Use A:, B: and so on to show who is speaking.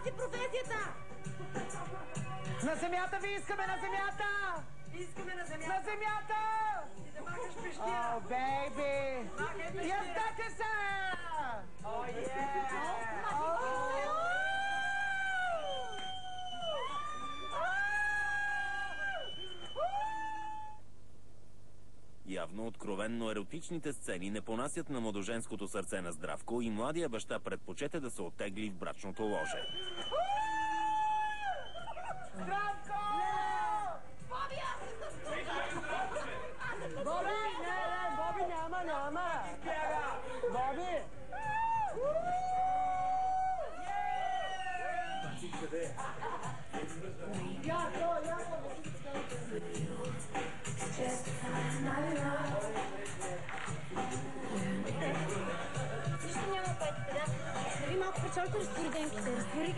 A: си професията!
B: На земята ви искаме, на земята!
C: Искаме на земята!
B: На земята!
C: И да махаш пещера!
B: О, бейби!
C: Махай пещера!
B: Яздете се!
C: О,
D: Явно откровенно еротичните сцени не понасят на младоженското сърце на Здравко и младия баща предпочете да се оттегли в брачното ложе.
B: Здравко!
A: Боби, аз не съм тук!
B: Боби, не, Боби няма! Боби!
A: Нищо няма, петите, да? Разтвори малко пречорите, разтвори денките, разтвори.